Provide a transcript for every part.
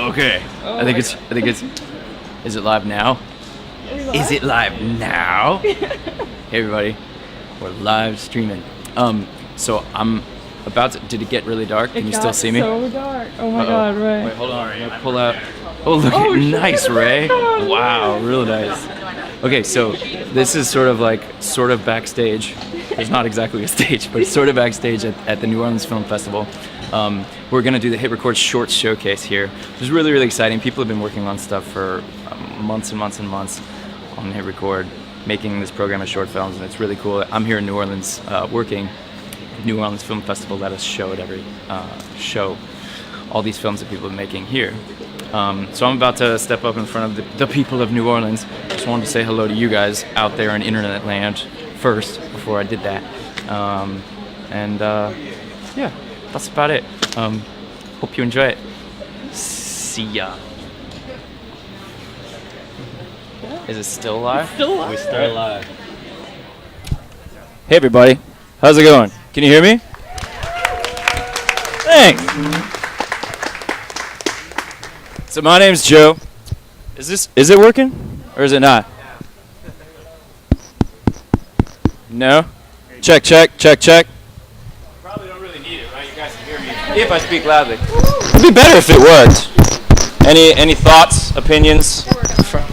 Okay. I think it's. Is it live now? Is it live now? Hey everybody, we're live streaming. So I'm about to. Did it get really dark? Can you still see me? So dark. Oh my God, Ray. Wait, hold on. I'm gonna pull out. Oh, look at nice, Ray. Wow, real nice. Okay, so this is sort of backstage. There's not exactly a stage, but it's sort of backstage at the New Orleans Film Festival. We're going to do the HITRECORD Shorts Showcase here, which is really, really exciting. People have been working on stuff for months and months and months on HITRECORD, making this program of short films, and it's really cool. I'm here in New Orleans working at New Orleans Film Festival. Let us show at every show all these films that people are making here. So I'm about to step up in front of the people of New Orleans. Just wanted to say hello to you guys out there in internet land first before I did that. Yeah, that's about it. Hope you enjoy it. See ya. Is it still live? Still live? We're still live. Hey everybody, how's it going? Can you hear me? Thanks. So my name's Joe. Is it working? Or is it not? No? Check. Probably don't really need it, right? You guys can hear me if I speak loudly. It'd be better if it worked. Any thoughts, opinions,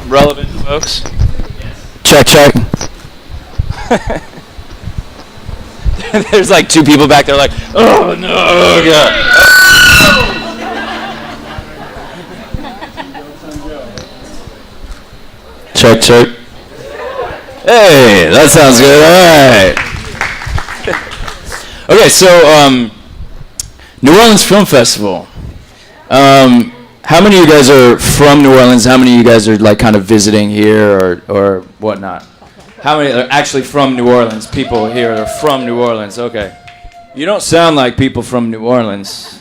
relevant folks? Check. There's like two people back there like, oh no, God. Check. Hey, that sounds good. All right. Okay, so New Orleans Film Festival. How many of you guys are from New Orleans? How many of you guys are like kind of visiting here or whatnot? How many are actually from New Orleans? People here are from New Orleans. Okay. You don't sound like people from New Orleans.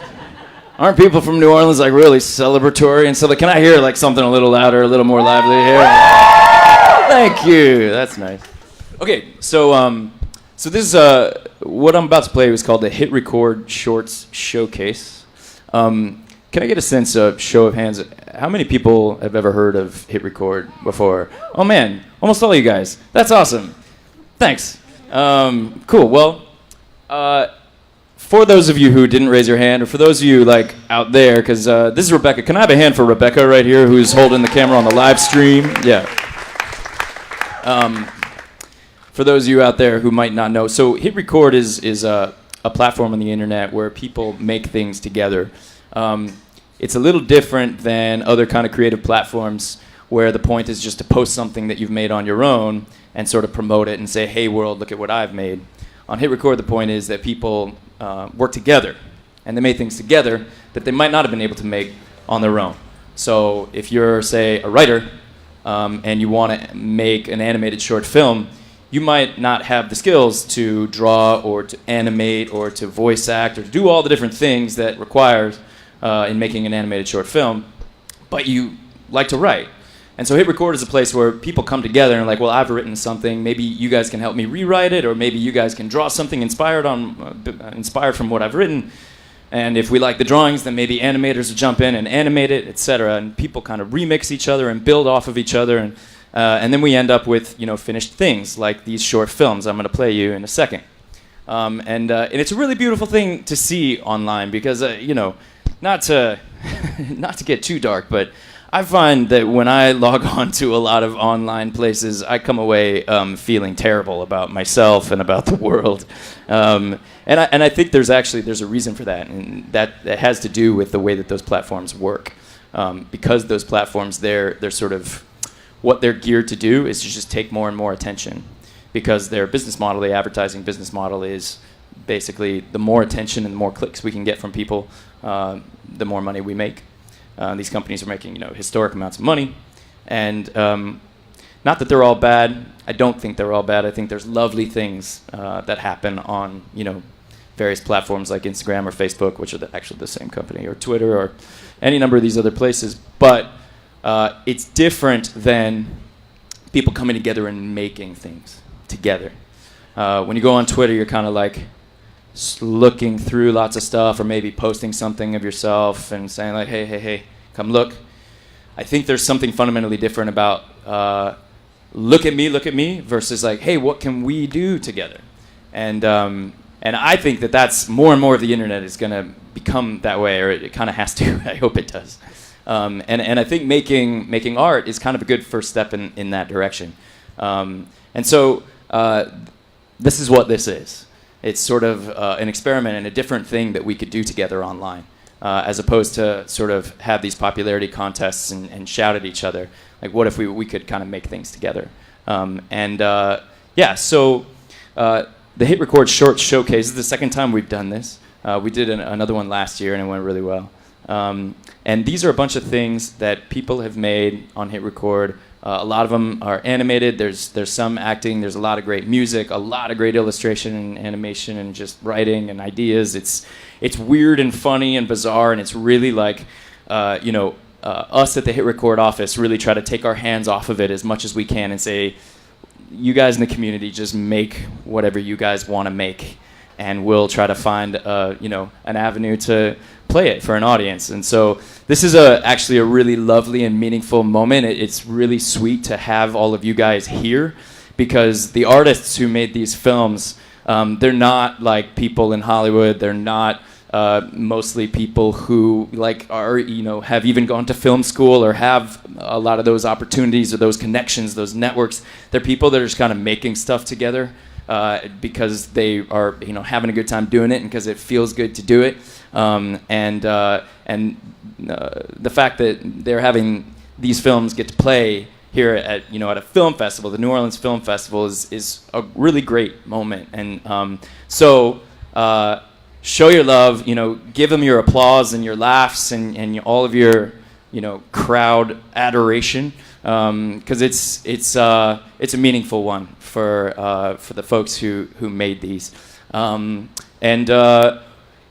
Aren't people from New Orleans like really celebratory and stuff? Like, can I hear like something a little louder, a little more lively here? Thank you. That's nice. Okay, so this is what I'm about to play is called the HITRECORD Shorts Showcase. Can I get a sense of show of hands? How many people have ever heard of HITRECORD before? Oh man, almost all you guys. That's awesome. Thanks. Cool. Well, for those of you who didn't raise your hand, or for those of you like out there, because this is Rebecca. Can I have a hand for Rebecca right here, who's holding the camera on the live stream? Yeah. For those of you out there who might not know, so HITRECORD is a platform on the internet where people make things together. It's a little different than other kind of creative platforms where the point is just to post something that you've made on your own and sort of promote it and say, hey world, look at what I've made. On HITRECORD, the point is that people work together and they make things together that they might not have been able to make on their own. So if you're, say, a writer and you want to make an animated short film, you might not have the skills to draw or to animate or to voice act or to do all the different things that requires in making an animated short film, but you like to write. And so HITRECORD is a place where people come together and are like, well, I've written something, maybe you guys can help me rewrite it, or maybe you guys can draw something inspired from what I've written. And if we like the drawings, then maybe animators will jump in and animate it, etc. And people kind of remix each other and build off of each other. And then we end up with finished things like these short films I'm going to play you in a second. And it's a really beautiful thing to see online because, not to get too dark, but I find that when I log on to a lot of online places, I come away feeling terrible about myself and about the world. And I think there's a reason for that, and that has to do with the way that those platforms work. Because those platforms, they're sort of, what they're geared to do is to just take more and more attention. Because their business model, the advertising business model, is basically the more attention and the more clicks we can get from people, the more money we make. These companies are making historic amounts of money, and not that they're all bad. I don't think they're all bad. I think there's lovely things that happen on various platforms like Instagram or Facebook, which are actually the same company, or Twitter, or any number of these other places. But it's different than people coming together and making things together. When you go on Twitter, you're kind of like looking through lots of stuff, or maybe posting something of yourself and saying like, hey, come look. I think there's something fundamentally different about look at me versus like, hey, what can we do together? And I think that that's more and more of the internet is going to become that way, or it kind of has to. I hope it does. And I think making art is kind of a good first step in that direction. And so this is what this is. It's sort of an experiment and a different thing that we could do together online, as opposed to sort of have these popularity contests and shout at each other. Like, what if we could kind of make things together? So the HITRECORD Short Showcase is the second time we've done this. We did another one last year, and it went really well. And these are a bunch of things that people have made on HITRECORD. A lot of them are animated. There's some acting. There's a lot of great music, a lot of great illustration and animation and just writing and ideas. It's weird and funny and bizarre, and it's really like, us at the HITRECORD office really try to take our hands off of it as much as we can and say, you guys in the community just make whatever you guys want to make, and we'll try to find an avenue to play it for an audience. And so this is actually a really lovely and meaningful moment. It's really sweet to have all of you guys here, because the artists who made these films, they're not like people in Hollywood. They're not mostly people who are have even gone to film school or have a lot of those opportunities or those connections, those networks. They're people that are just kind of making stuff together because they are having a good time doing it and because it feels good to do it. And the fact that they're having these films get to play here at a film festival, the New Orleans Film Festival, is a really great moment. And so show your love, give them your applause and your laughs and all of your crowd adoration, because it's a meaningful one for the folks who made these.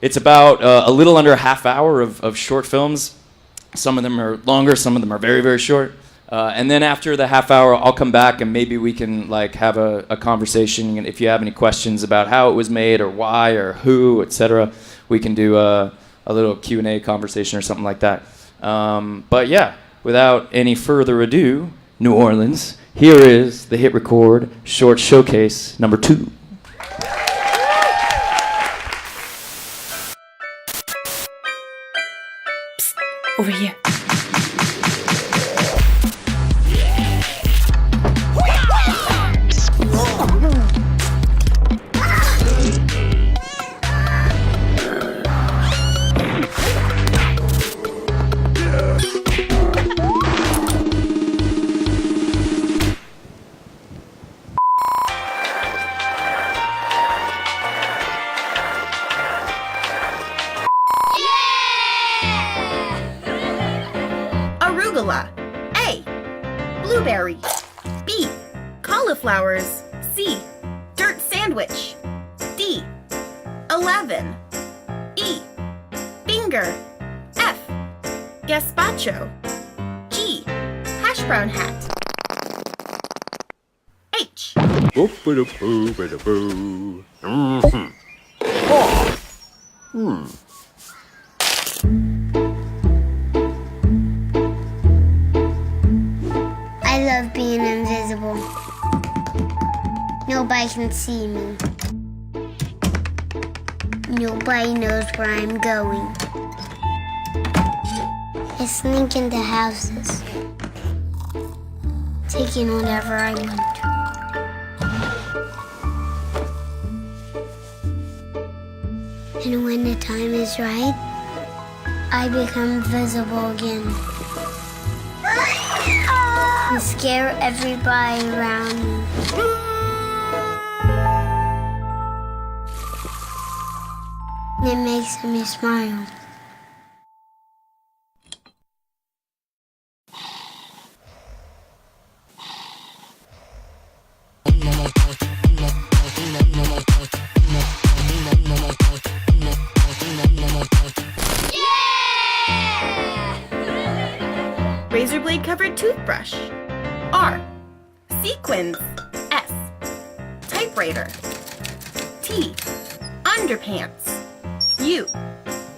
It's about a little under a half hour of short films. Some of them are longer, some of them are very, very short. And then after the half hour, I'll come back and maybe we can have a conversation. And if you have any questions about how it was made or why or who, etc., we can do a little Q&A conversation or something like that. But yeah, without any further ado, New Orleans, here is the HITRECORD Short Showcase number 2. Over here. Arugula. A. Blueberry. B. Cauliflowers. C. Dirt sandwich. D. 11. E. Finger. F. Gazpacho. G. Hash brown hat. H. I love being invisible. Nobody can see me. Nobody knows where I'm going. I sneak into houses, taking whatever I want. And when the time is right, I become visible again. And scare everybody around me. And it makes me smile. Razor blade covered toothbrush. R. Sequins. S. Typewriter. T. Underpants. U.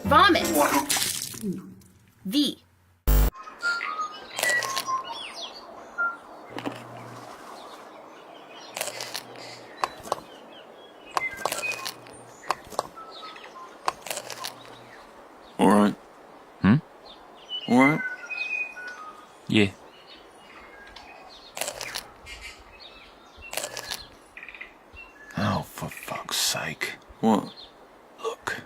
Vomit. V. What? Yeah. Oh, for fuck's sake. What? Look.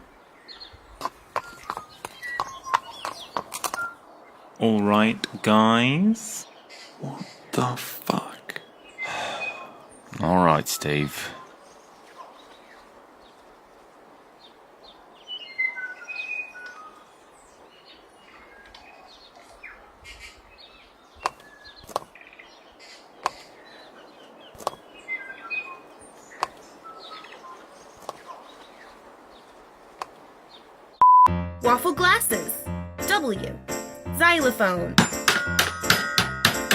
All right, guys. What the fuck? All right, Steve. Waffle glasses. W. Xylophone.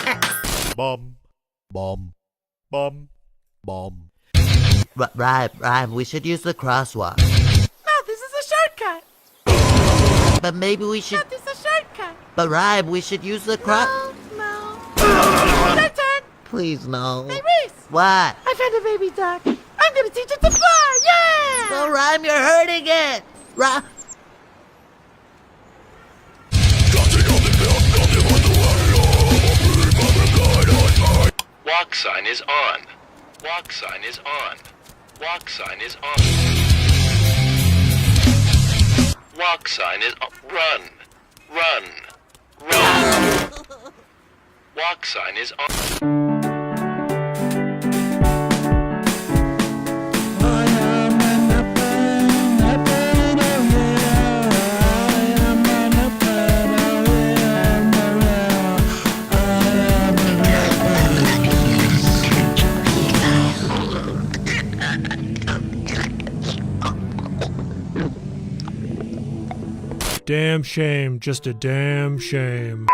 X. Bum, bum, bum, bum. Rhyme, we should use the crosswalk. No, this is a shortcut. But maybe we should... No, this is a shortcut. But Rhyme, we should use the No. Your turn. Please, no. Hey, Reese. What? I found a baby duck. I'm gonna teach it to fly. Yeah. No, Rhyme, you're hurting it. Walk sign is on. Walk sign is on. Walk sign is on. Walk sign is on. Run. Run. Run. Walk sign is on. Damn shame, just a damn shame.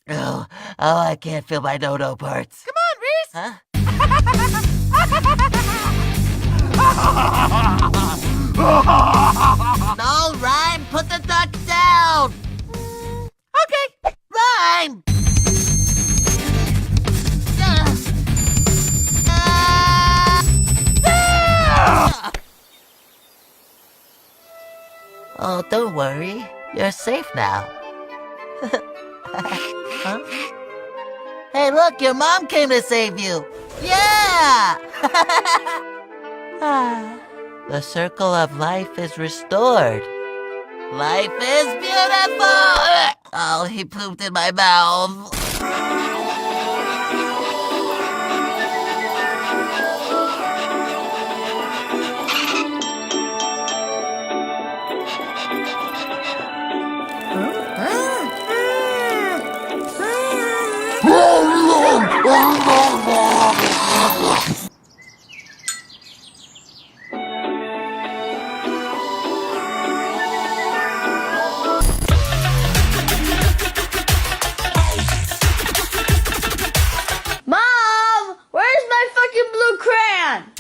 Oh, I can't feel my no-no parts. Come on, Reese. Huh? No, Rhyme, put the duck down. Okay. Rhyme. Oh, don't worry. You're safe now. Huh? Hey, look, your mom came to save you. Yeah! The circle of life is restored. Life is beautiful! Oh, he pooped in my mouth. Mom, where's my fucking blue crayon?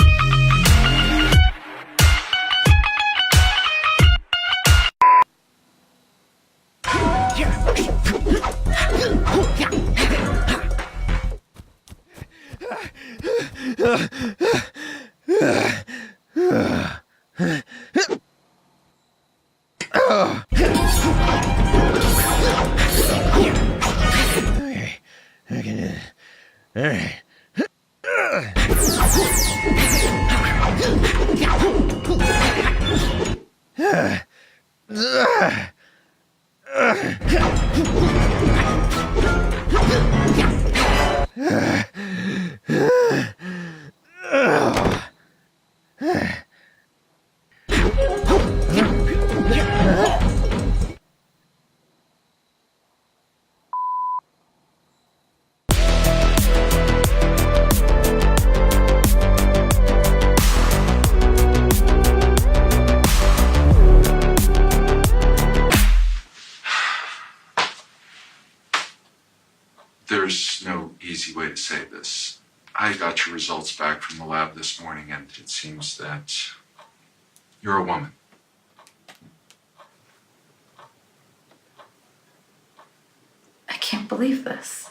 There's no easy way to say this. I got your results back from the lab this morning, and it seems that you're a woman. I can't believe this.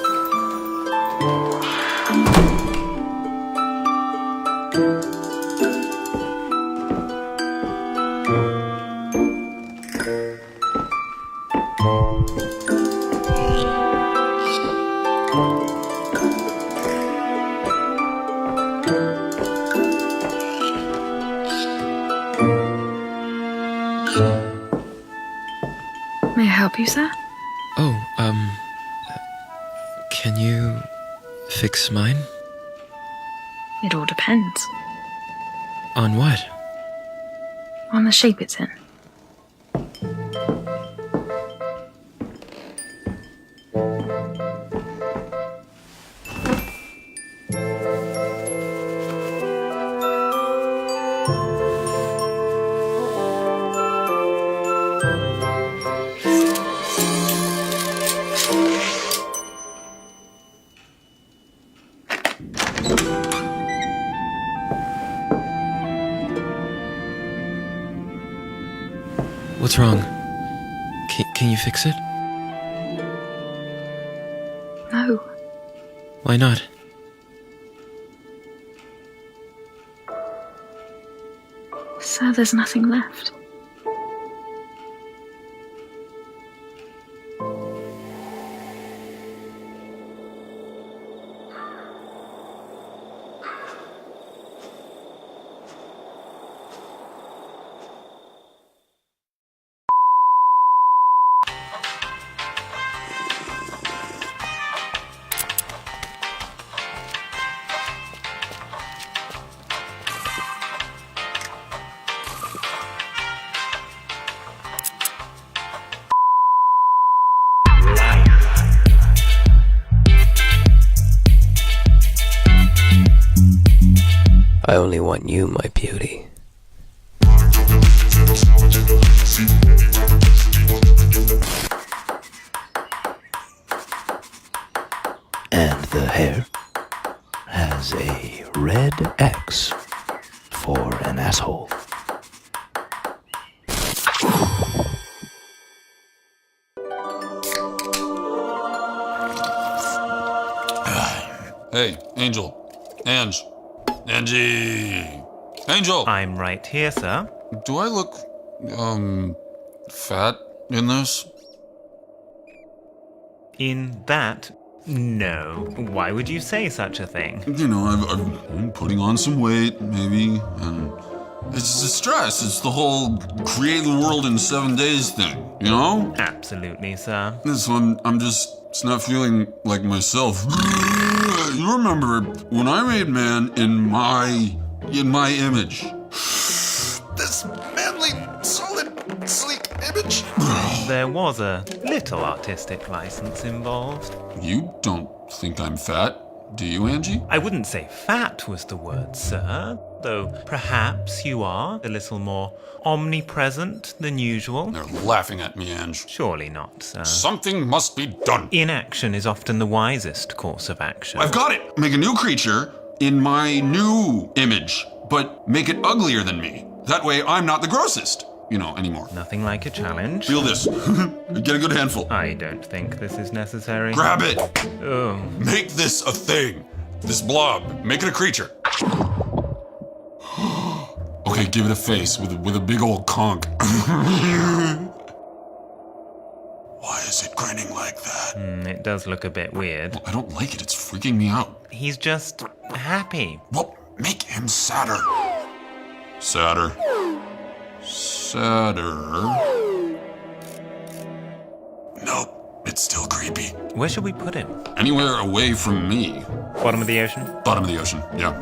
May I help you, sir? Oh, can you fix mine? It all depends On what? on the shape it's in. What's wrong? Can you fix it? No. Why not? Sir, there's nothing left. I only want you, my beauty. And the hair has a red X for an asshole. Hey, Angel. Angie! Angel! I'm right here, sir. Do I look, fat in this? In that? No. Why would you say such a thing? You know, I've been putting on some weight, maybe, and it's the stress. It's the whole create the world in 7 days thing, you know? Absolutely, sir. So I'm just it's not feeling like myself. You remember when I made man in my image? This manly, solid, sleek image. There was a little artistic license involved. You don't think I'm fat, do you, Angie? I wouldn't say fat was the word, sir, though perhaps you are a little more omnipresent than usual. They're laughing at me, Ange. Surely not, sir. Something must be done. Inaction is often the wisest course of action. I've got it! Make a new creature in my new image, but make it uglier than me. That way I'm not the grossest, anymore. Nothing like a challenge. Feel this. Get a good handful. I don't think this is necessary. Grab it! Oh. Make this a thing. This blob. Make it a creature. Okay, give it a face with a big old conch. Why is it grinning like that? It does look a bit weird. Well, I don't like it. It's freaking me out. He's just happy. Well, make him sadder. Sadder. Nope, it's still creepy. Where should we put him? Anywhere away from me. Bottom of the ocean? Bottom of the ocean, yeah.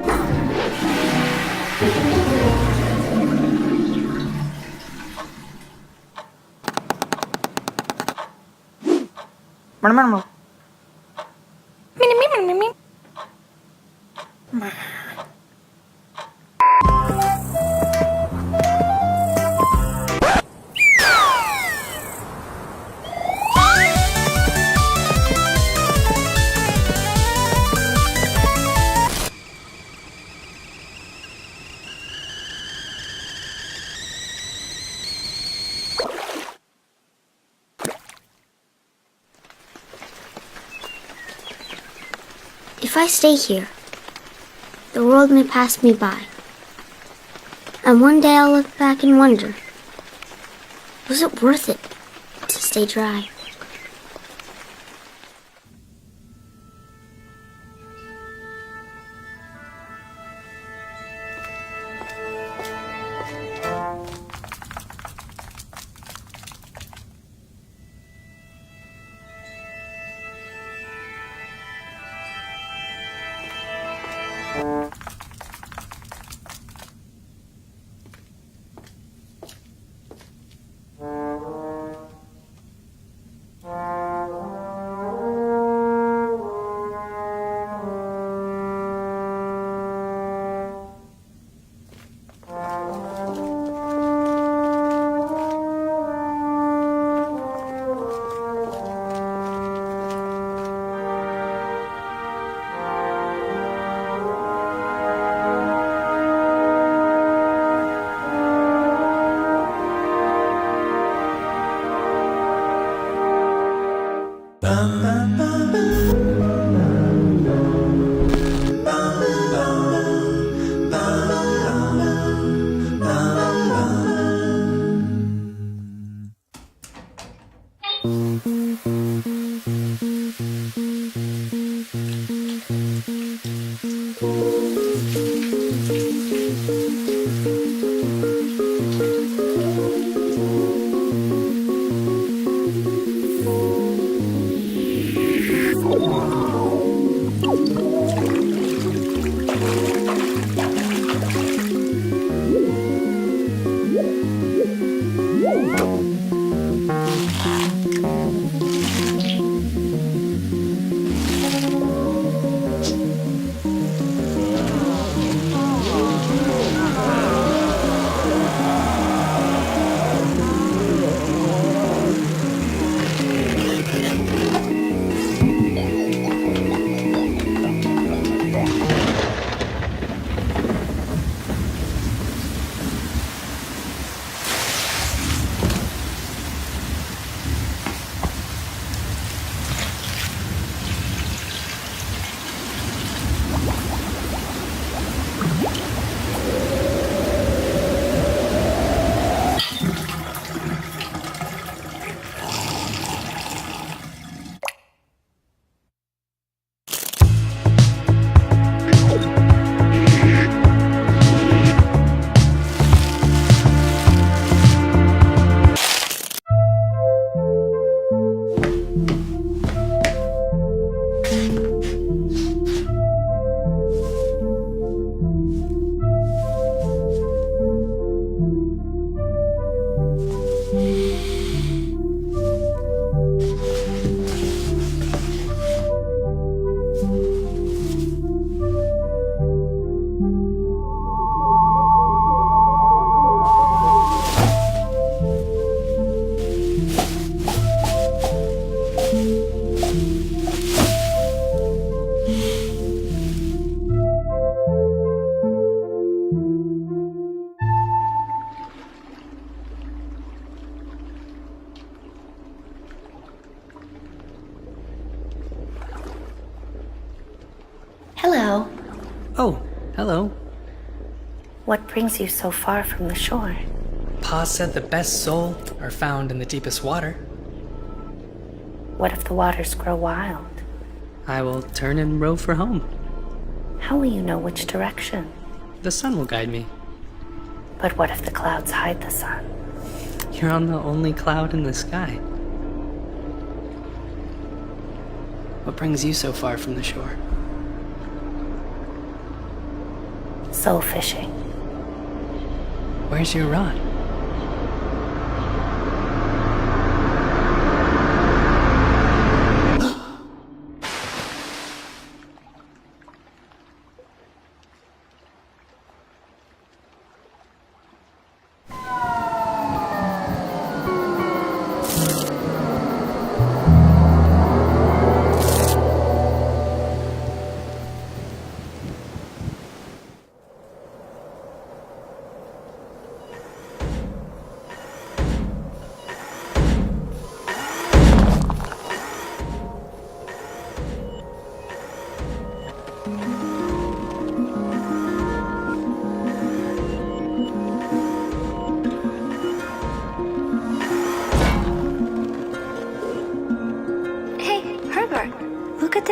If I stay here, the world may pass me by. And one day I'll look back and wonder, was it worth it to stay dry? Hello. Oh, hello. What brings you so far from the shore? Pa said the best soul are found in the deepest water. What if the waters grow wild? I will turn and row for home. How will you know which direction? The sun will guide me. But what if the clouds hide the sun? You're on the only cloud in the sky. What brings you so far from the shore? Soul fishing. Where's your rod?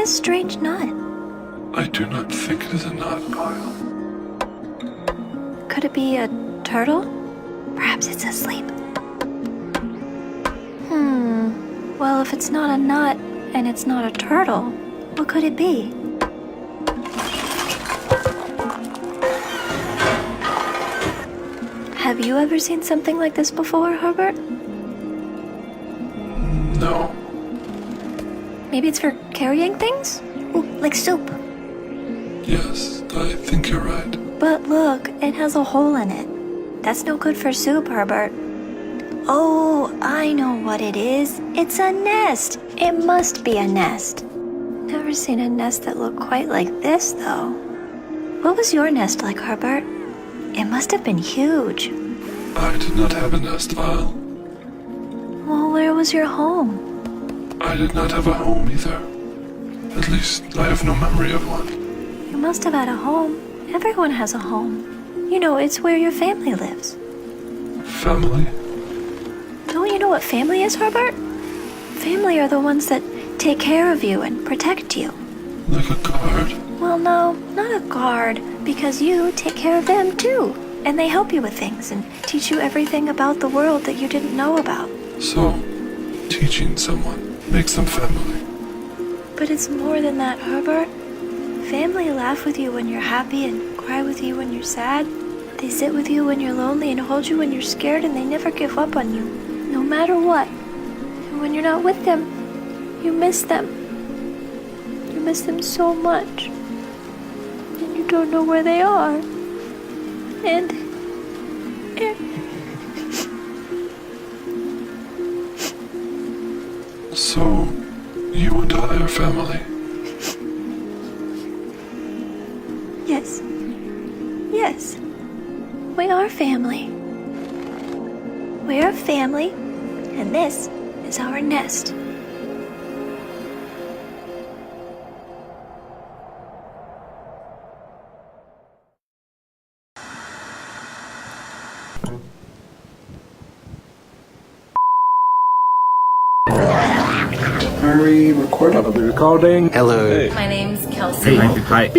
this strange nut? I do not think it is a nut, Kyle. Could it be a turtle? Perhaps it's asleep. Well, if it's not a nut and it's not a turtle, what could it be? Have you ever seen something like this before, Herbert? No. Maybe it's for carrying things? Ooh, like soup. Yes, I think you're right. But look, it has a hole in it. That's no good for soup, Herbert. Oh, I know what it is. It's a nest. It must be a nest. Never seen a nest that looked quite like this, though. What was your nest like, Herbert? It must have been huge. I did not have a nest, Vile. Well, where was your home? I did not have a home either. At least, I have no memory of one. You must have had a home. Everyone has a home. You know, it's where your family lives. Family? Don't you know what family is, Herbert? Family are the ones that take care of you and protect you. Like a guard? Well, no, not a guard, because you take care of them too. And they help you with things and teach you everything about the world that you didn't know about. So, teaching someone makes them family. But it's more than that, Herbert. Family laugh with you when you're happy and cry with you when you're sad. They sit with you when you're lonely and hold you when you're scared, and they never give up on you, no matter what. And when you're not with them, you miss them. You miss them so much. And you don't know where they are. And So, you and I are family. yes. Yes. We are family. We are family, and this is our nest. Are we recording? I'll be recording. Hello. Hey. My name's Kelsey. Hi.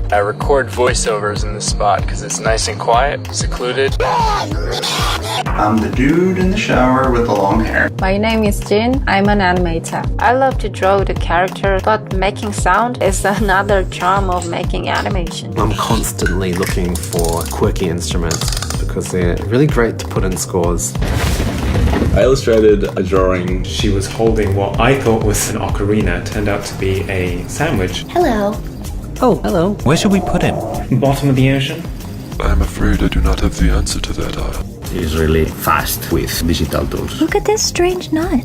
I record voiceovers in this spot because it's nice and quiet, secluded. I'm the dude in the shower with the long hair. My name is Jin. I'm an animator. I love to draw the character, but making sound is another charm of making animation. I'm constantly looking for quirky instruments because they're really great to put in scores. I illustrated a drawing. She was holding what I thought was an ocarina, turned out to be a sandwich. Hello. Oh, hello. Where should we put him? Bottom of the ocean? I'm afraid I do not have the answer to that, Isle. He's really fast with digital tools. Look at this strange nut.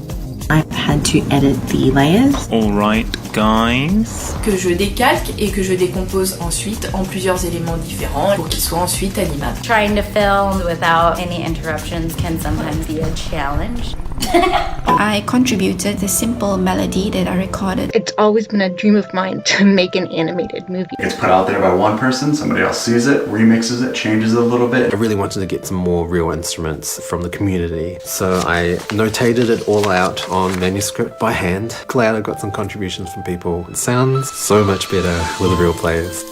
I had to edit the layers. All right, guys. Que je décalque et que je décompose ensuite en plusieurs éléments différents pour qu'ils soient ensuite animables. Trying to film without any interruptions can sometimes be a challenge. I contributed the simple melody that I recorded. It's always been a dream of mine to make an animated movie. It's put out there by one person, somebody else sees it, remixes it, changes it a little bit. I really wanted to get some more real instruments from the community, so I notated it all out on manuscript by hand. Glad I got some contributions from people. It sounds so much better with real players.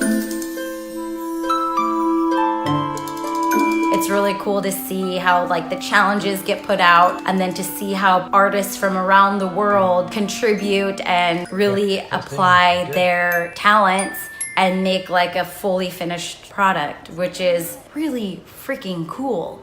It's really cool to see how like the challenges get put out, and then to see how artists from around the world contribute and really apply their talents and make like a fully finished product, which is really freaking cool.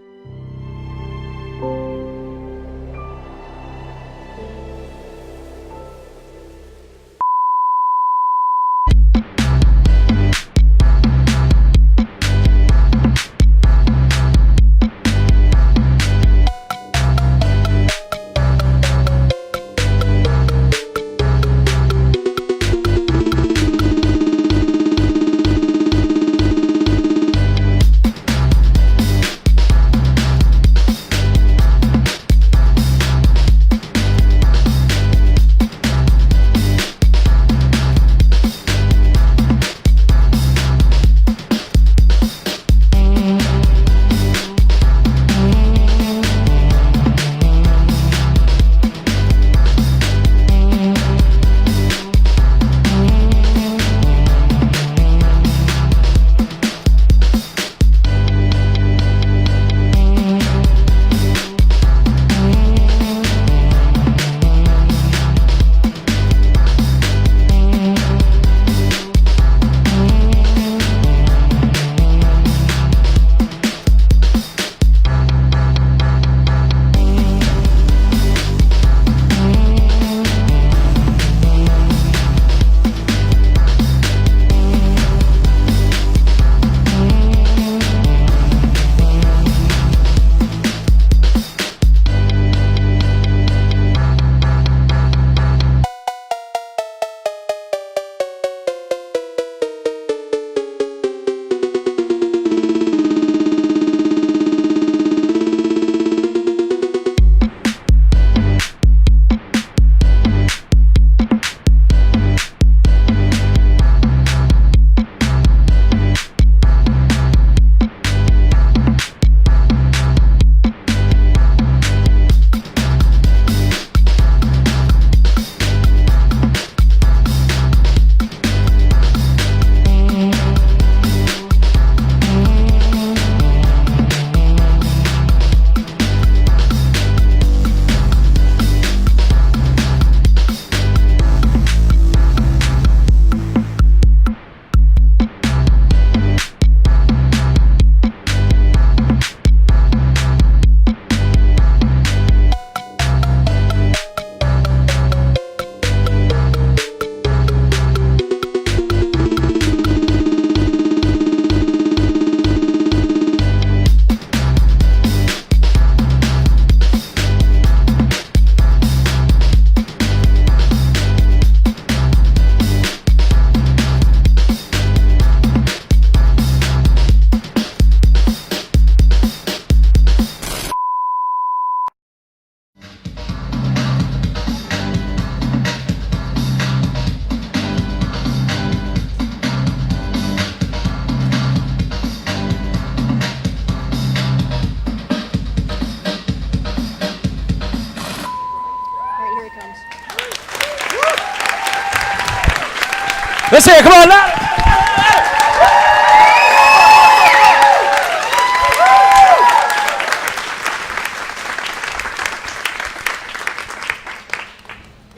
Let's hear it. Come on, louder.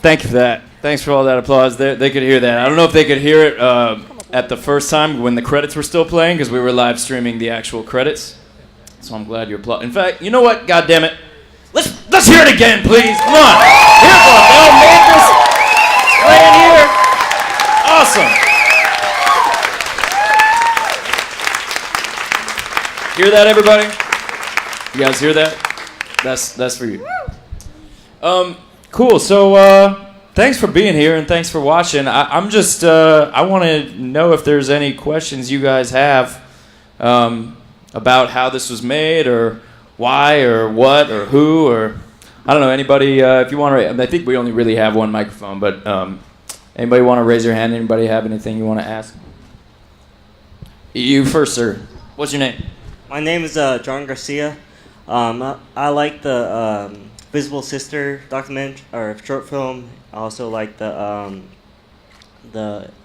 Thank you for that. Thanks for all that applause. They could hear that. I don't know if they could hear it at the first time when the credits were still playing, because we were live streaming the actual credits. So I'm glad you applaud. In fact, you know what? God damn it. Let's hear it again, please. Come on. Here's one. They all made this. Right here. Awesome. Hear that, everybody? You guys hear that? That's for you. Cool. So thanks for being here and thanks for watching. I'm just I want to know if there's any questions you guys have about how this was made, or why, or what, or who, or I don't know. Anybody, if you want to, I think we only really have one microphone, but anybody want to raise your hand? Anybody have anything you want to ask? You first, sir. What's your name? My name is John Garcia. I like the Visible Sister documentary or short film. I also like the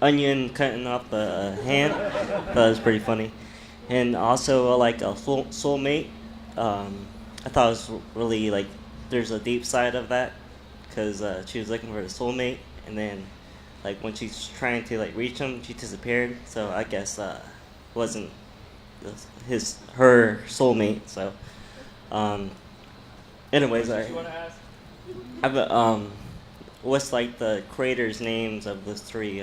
onion cutting off the hand. That was pretty funny. And also I like a soulmate. I thought it was really like there's a deep side of that, because she was looking for a soulmate, and then like when she's trying to like reach him, she disappeared. So I guess wasn't her soulmate. So anyways, what's like the creators' names of those three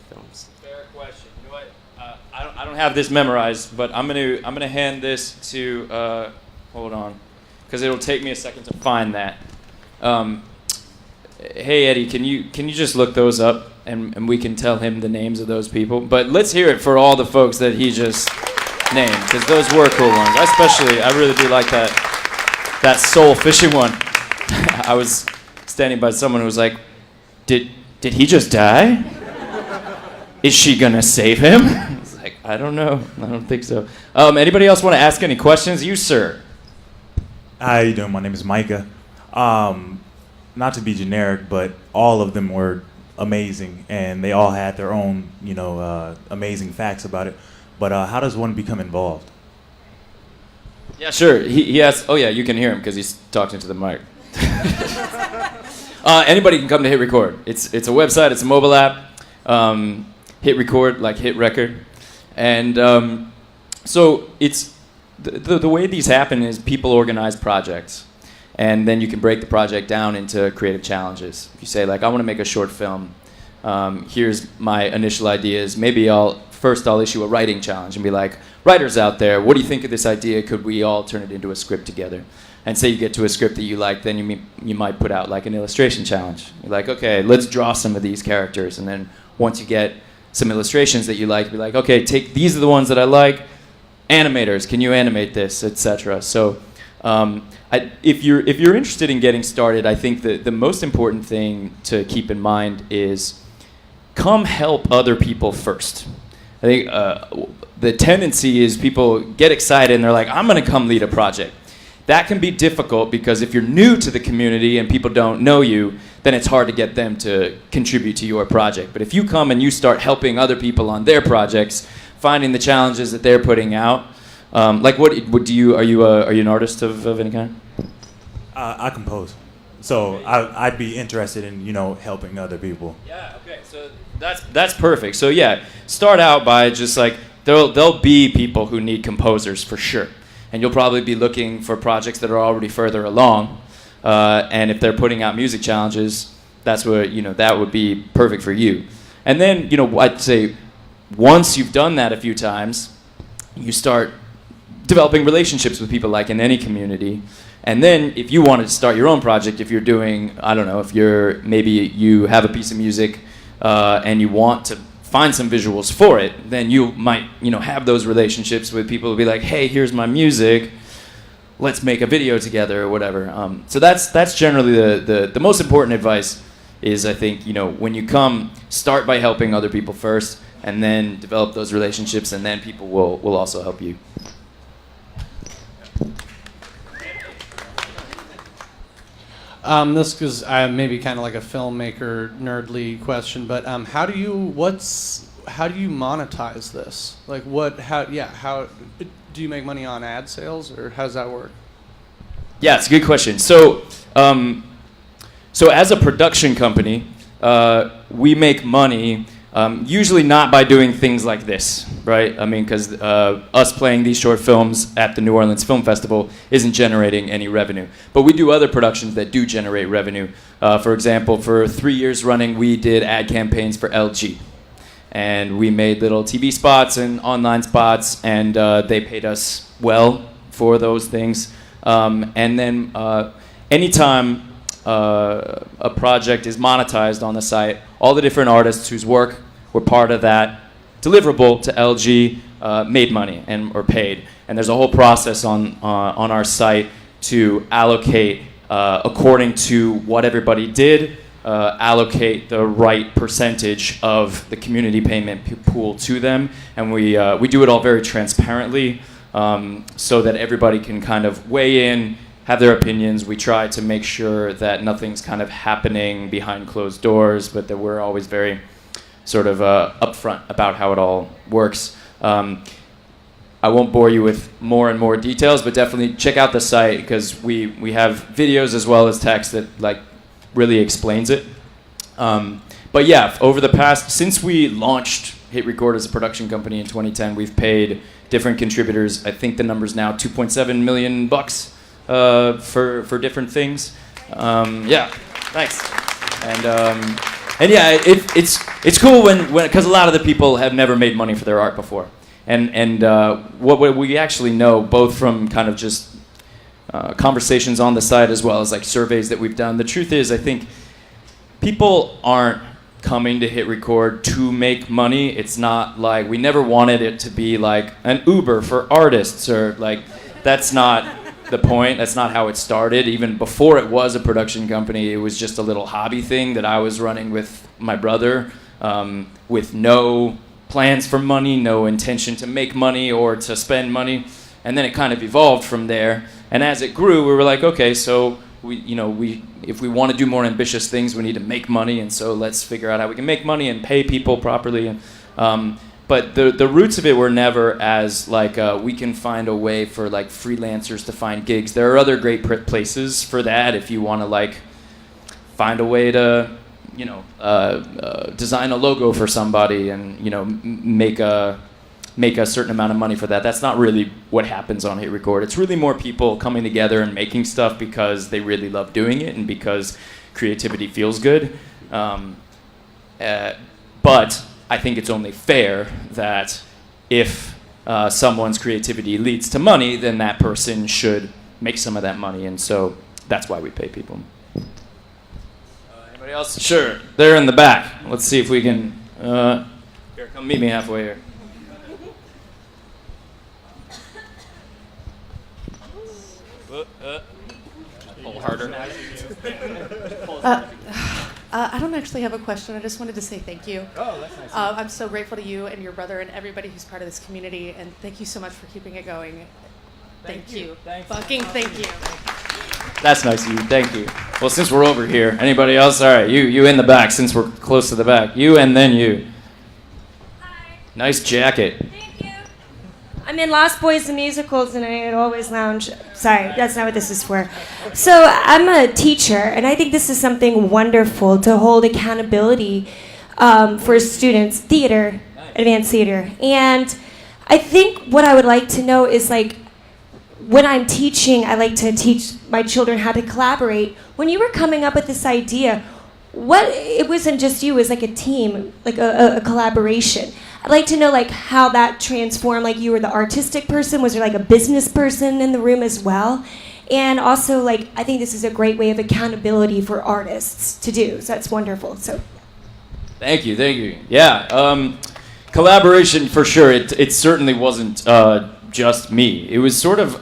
films? Fair question. You know what? I don't have this memorized, but I'm gonna hand this to hold on, because it'll take me a second to find that. Hey Eddie, can you just look those up, and we can tell him the names of those people. But let's hear it for all the folks that he just named, because those were cool ones. I really do like that soul fishing one. I was standing by someone who was like, did he just die? Is she gonna save him? I was like, I don't know. I don't think so. Anybody else want to ask any questions? You, sir. How you doing? My name is Micah. Not to be generic, but all of them were amazing, and they all had their own, amazing facts about it. But how does one become involved? Yeah, sure. He asked. Oh yeah, you can hear him because he's talking to the mic. Anybody can come to HITRECORD. It's a website. It's a mobile app. HITRECORD, like hit record, and so it's the way these happen is people organize projects, and then you can break the project down into creative challenges. If you say like, I want to make a short film. Here's my initial ideas. Maybe I'll issue a writing challenge and be like, writers out there, what do you think of this idea? Could we all turn it into a script together? And say you get to a script that you like, then you might put out like an illustration challenge. You're like, okay, let's draw some of these characters, and then once you get some illustrations that you like, be like, okay, these are the ones that I like. Animators, can you animate this, etc. So if you're interested in getting started, I think that the most important thing to keep in mind is come help other people first. I think the tendency is people get excited and they're like, I'm going to come lead a project. That can be difficult because if you're new to the community and people don't know you, then it's hard to get them to contribute to your project. But if you come and you start helping other people on their projects, finding the challenges that they're putting out, like what do you, are you an artist of any kind? I compose. So I'd be interested in, helping other people. Yeah, okay. So that's perfect. So yeah, start out by just like, there'll be people who need composers for sure. And you'll probably be looking for projects that are already further along. And if they're putting out music challenges, that's where, that would be perfect for you. And then, I'd say once you've done that a few times, you start developing relationships with people like in any community. And then if you wanted to start your own project, if you're doing, I don't know, maybe you have a piece of music and you want to find some visuals for it, then you might, have those relationships with people who be like, hey, here's my music, let's make a video together or whatever. So that's generally the most important advice is, I think, when you come, start by helping other people first, and then develop those relationships, and then people will also help you. This is maybe kind of like a filmmaker nerdly question, but how do you monetize this? Like how do you make money on ad sales, or how does that work? Yeah, it's a good question. So as a production company, we make money usually not by doing things like this, right? I mean, because us playing these short films at the New Orleans Film Festival isn't generating any revenue. But we do other productions that do generate revenue. For example, for 3 years running, we did ad campaigns for LG. And we made little TV spots and online spots, and they paid us well for those things. And then anytime a project is monetized on the site, all the different artists whose work were part of that deliverable to LG made money and or paid. And there's a whole process on our site to allocate according to what everybody did, allocate the right percentage of the community payment pool to them. And we do it all very transparently so that everybody can kind of weigh in, have their opinions. We try to make sure that nothing's kind of happening behind closed doors, but that we're always very sort of upfront about how it all works. I won't bore you with more and more details, but definitely check out the site because we have videos as well as text that like really explains it. But yeah, over the past, since we launched HITRECORD as a production company in 2010, we've paid different contributors. I think the number's now $2.7 million for different things. Yeah, thanks. And yeah, it's cool when because a lot of the people have never made money for their art before. And what we actually know, both from kind of just conversations on the site as well as like surveys that we've done, the truth is I think people aren't coming to HITRECORD to make money. It's not like, we never wanted it to be like an Uber for artists or like, that's not the point. That's not how it started. Even before it was a production company, it was just a little hobby thing that I was running with my brother with no plans for money, no intention to make money or to spend money. And then it kind of evolved from there. And as it grew, we were like, okay, so if we want to do more ambitious things, we need to make money. And so let's figure out how we can make money and pay people properly. But the roots of it were never as like we can find a way for like freelancers to find gigs. There are other great places for that if you want to like find a way to design a logo for somebody and make a certain amount of money for that. That's not really what happens on HITRECORD. It's really more people coming together and making stuff because they really love doing it and because creativity feels good. But I think it's only fair that if someone's creativity leads to money, then that person should make some of that money. And so that's why we pay people. Anybody else? Sure. They're in the back. Let's see if we can... here, come meet me halfway here. Pull harder. I don't actually have a question. I just wanted to say thank you. Oh, that's nice. I'm so grateful to you and your brother and everybody who's part of this community, and thank you so much for keeping it going. Thank you. Fucking thank you. That's nice of you. Thank you. Well, since we're over here, anybody else? All right, you in the back, since we're close to the back. You and then you. Hi. Nice jacket. Thank you. I'm in Lost Boys the Musicals, and I always lounge. Sorry, that's not what this is for. So I'm a teacher, and I think this is something wonderful to hold accountability for students, theater, advanced theater. And I think what I would like to know is like, when I'm teaching, I like to teach my children how to collaborate. When you were coming up with this idea, it wasn't just you, it was like a team, like a collaboration. I'd like to know like how that transformed, like you were the artistic person, was there like a business person in the room as well? And also like, I think this is a great way of accountability for artists to do, so that's wonderful. So, Thank you. Yeah, collaboration for sure. It certainly wasn't just me. It was sort of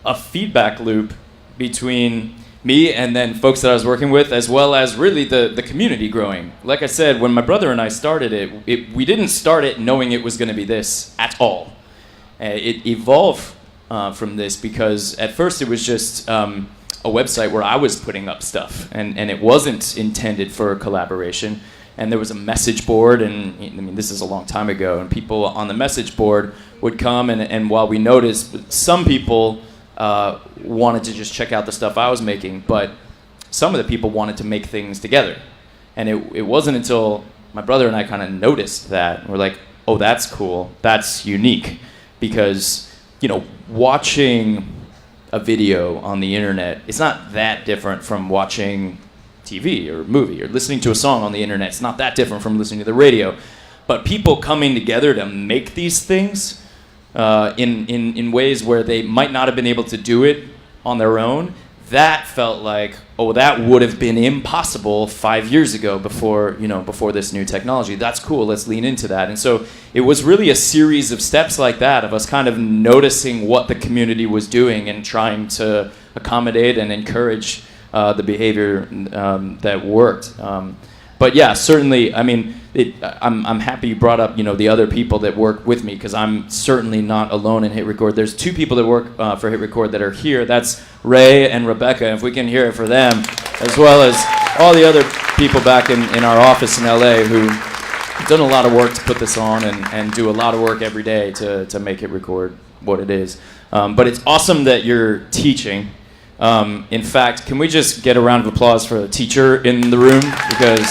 a feedback loop between me and then folks that I was working with, as well as really the community growing. Like I said, when my brother and I started it, we didn't start it knowing it was going to be this at all. It evolved from this because at first it was just a website where I was putting up stuff, and it wasn't intended for collaboration. And there was a message board, and I mean, this is a long time ago, and people on the message board would come, and while we noticed some people wanted to just check out the stuff I was making, but some of the people wanted to make things together. And it wasn't until my brother and I kind of noticed that. We're like, oh, that's cool. That's unique. Because, you know, watching a video on the internet, it's not that different from watching TV or a movie or listening to a song on the internet. It's not that different from listening to the radio. But people coming together to make these things in ways where they might not have been able to do it on their own, that felt like, oh, that would have been impossible 5 years ago before this new technology. That's cool, let's lean into that. And so it was really a series of steps like that, of us kind of noticing what the community was doing and trying to accommodate and encourage the behavior that worked. But yeah, certainly, I mean, I'm happy you brought up, the other people that work with me, because I'm certainly not alone in HITRECORD. There's two people that work for HITRECORD that are here. That's Ray and Rebecca, if we can hear it for them, as well as all the other people back in our office in LA who have done a lot of work to put this on and do a lot of work every day to make HITRECORD what it is. But it's awesome that you're teaching. In fact, can we just get a round of applause for a teacher in the room? Because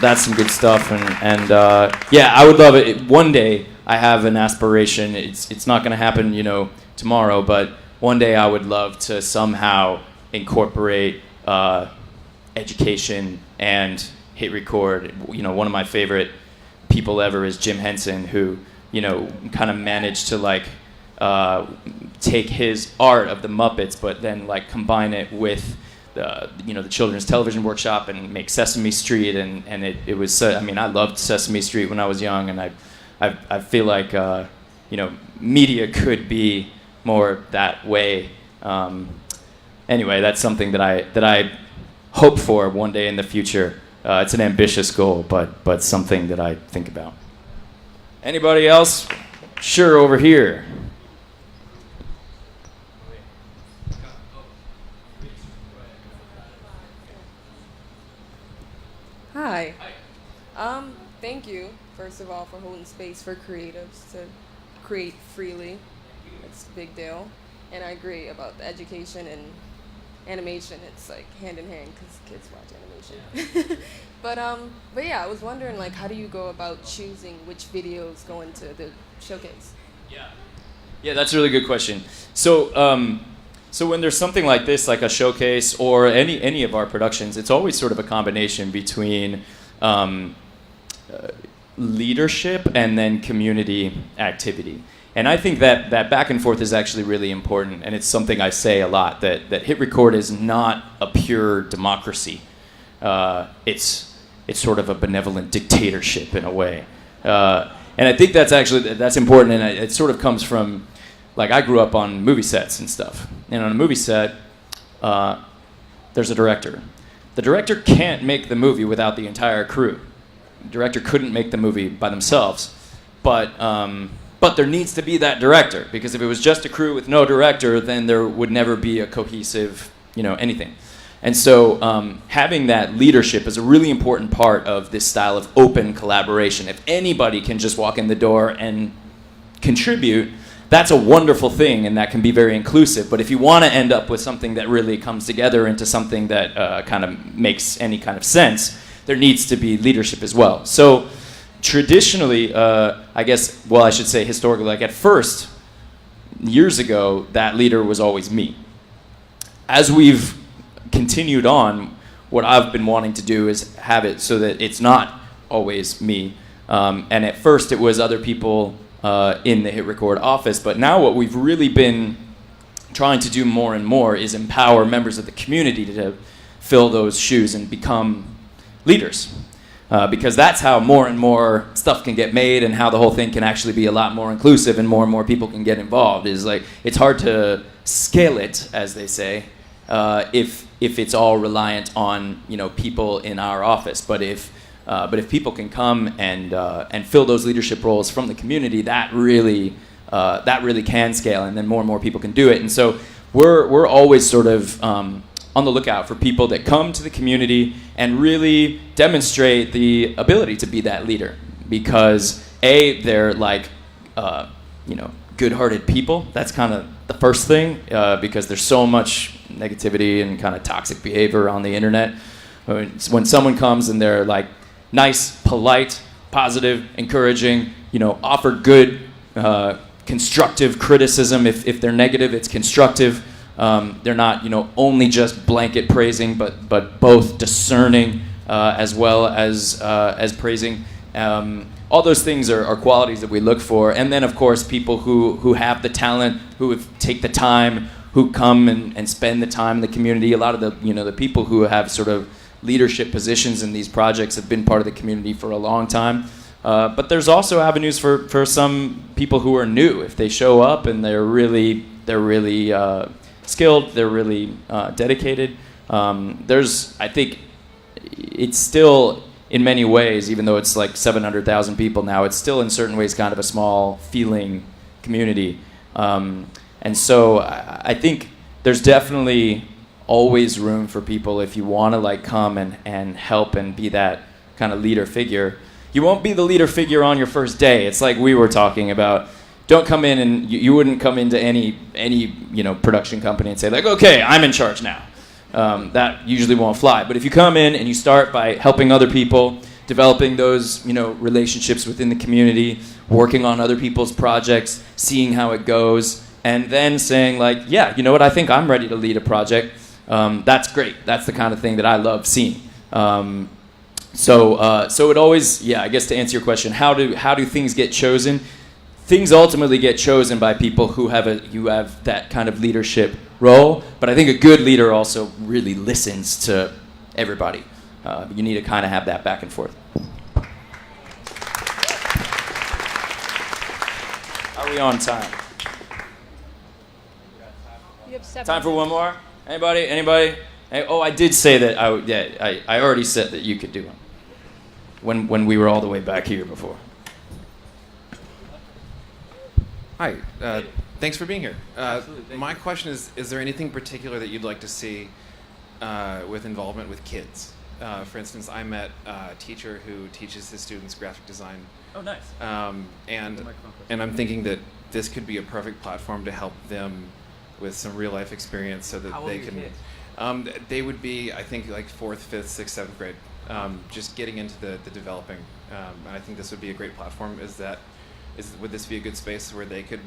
that's some good stuff, and yeah, I would love it. One day, I have an aspiration. It's not going to happen, tomorrow, but one day I would love to somehow incorporate education and HITRECORD. One of my favorite people ever is Jim Henson, who kind of managed to take his art of the Muppets, but then combine it with the Children's Television Workshop and make Sesame Street, and it was, I loved Sesame Street when I was young, and I feel like, media could be more that way. Anyway, that's something that I hope for one day in the future. It's an ambitious goal, but something that I think about. Anybody else? Sure, over here. Hi. Thank you, first of all, for holding space for creatives to create freely. It's a big deal. And I agree about the education and animation. It's hand in hand because kids watch animation. But yeah, I was wondering how do you go about choosing which videos go into the showcase? Yeah, that's a really good question. So when there's something like this, like a showcase or any of our productions, it's always sort of a combination between leadership and then community activity. And I think that back and forth is actually really important, and it's something I say a lot, that HITRECORD is not a pure democracy. It's sort of a benevolent dictatorship in a way. And I think that's important, and it sort of comes from, I grew up on movie sets and stuff. And on a movie set, there's a director. The director can't make the movie without the entire crew. The director couldn't make the movie by themselves. But there needs to be that director, because if it was just a crew with no director, then there would never be a cohesive, anything. And so having that leadership is a really important part of this style of open collaboration. If anybody can just walk in the door and contribute, that's a wonderful thing, and that can be very inclusive. But if you want to end up with something that really comes together into something that kind of makes any kind of sense, there needs to be leadership as well. So traditionally, I should say historically, at first, years ago, that leader was always me. As we've continued on, what I've been wanting to do is have it so that it's not always me. And at first, it was other people in the HITRECORD office, but now what we've really been trying to do more and more is empower members of the community to fill those shoes and become leaders, because that's how more and more stuff can get made, and how the whole thing can actually be a lot more inclusive and more people can get involved. It's hard to scale it, as they say, if it's all reliant on people in our office. But if people can come and fill those leadership roles from the community, that really that really can scale, and then more and more people can do it. And so we're always sort of on the lookout for people that come to the community and really demonstrate the ability to be that leader, because they're like good-hearted people. That's kind of the first thing, because there's so much negativity and kind of toxic behavior on the internet. When someone comes and they're like nice, polite, positive, encouraging, offer good, constructive criticism. If they're negative, it's constructive. They're not, only just blanket praising, but both discerning as well as praising. All those things are qualities that we look for. And then, of course, people who have the talent, who take the time, who come and spend the time in the community. A lot of the people who have sort of leadership positions in these projects have been part of the community for a long time. But there's also avenues for some people who are new. If they show up and they're really skilled, they're really dedicated. I think it's still, in many ways, even though it's like 700,000 people now, it's still in certain ways kind of a small feeling community. And so I think there's definitely always room for people if you want to like come and help and be that kind of leader figure. You won't be the leader figure on your first day. It's like we were talking about. Don't come in and you wouldn't come into any production company and say like, okay, I'm in charge now. That usually won't fly. But if you come in and you start by helping other people, developing those relationships within the community, working on other people's projects, seeing how it goes, and then saying like, yeah, you know what, I think I'm ready to lead a project. That's great. That's the kind of thing that I love seeing. So it always, I guess to answer your question, how do things get chosen? Things ultimately get chosen by people who have that kind of leadership role. But I think a good leader also really listens to everybody. You need to kind of have that back and forth. Are we on time? Time for one more? Anybody? Hey, I did say that I already said that you could do one when we were all the way back here before. Hi, thanks for being here. My question is there anything particular that you'd like to see with involvement with kids? For instance, I met a teacher who teaches his students graphic design. Oh, nice. And I'm thinking that this could be a perfect platform to help them with some real life experience so that they can... they would be, I think, like 4th, 5th, 6th, 7th grade, just getting into the developing. And I think this would be a great platform. Would this be a good space where they could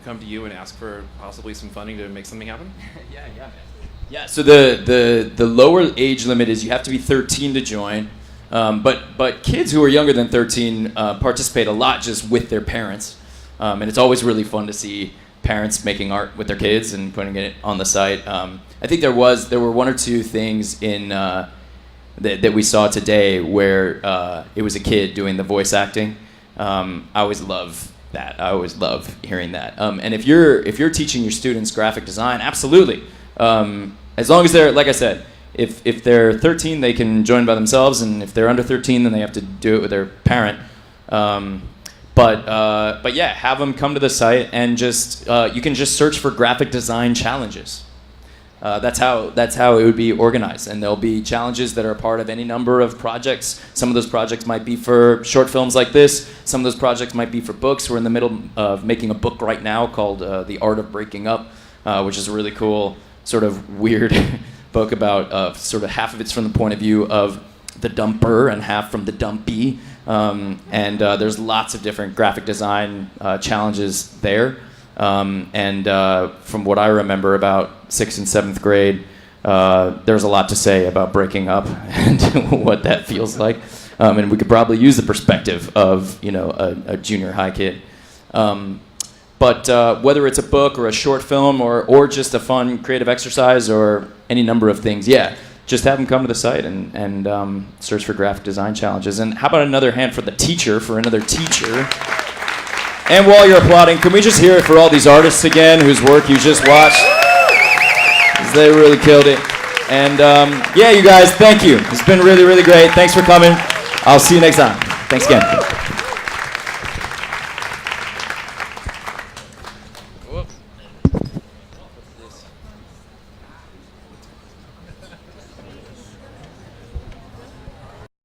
come to you and ask for possibly some funding to make something happen? Yeah. So the lower age limit is you have to be 13 to join, but kids who are younger than 13 participate a lot just with their parents, and it's always really fun to see parents making art with their kids and putting it on the site. I think there were one or two things in that we saw today where it was a kid doing the voice acting. I always love that. I always love hearing that. And if you're teaching your students graphic design, absolutely. As long as they're, like I said, if they're 13, they can join by themselves, and if they're under 13, then they have to do it with their parent. But yeah, have them come to the site and just you can just search for graphic design challenges. That's how it would be organized, and there'll be challenges that are part of any number of projects. Some of those projects might be for short films like this. Some of those projects might be for books. We're in the middle of making a book right now called The Art of Breaking Up, which is a really cool, sort of weird book about sort of half of it's from the point of view of the dumper and half from the dumpy. And there's lots of different graphic design challenges there. And from what I remember about 6th and 7th grade, there's a lot to say about breaking up and what that feels like. And we could probably use the perspective of, a junior high kid. But whether it's a book or a short film or just a fun creative exercise or any number of things, just have them come to the site and search for graphic design challenges. And how about another hand for the teacher, for another teacher? And while you're applauding, can we just hear it for all these artists again whose work you just watched? 'Cause they really killed it. And you guys, thank you. It's been really, really great. Thanks for coming. I'll see you next time. Thanks again.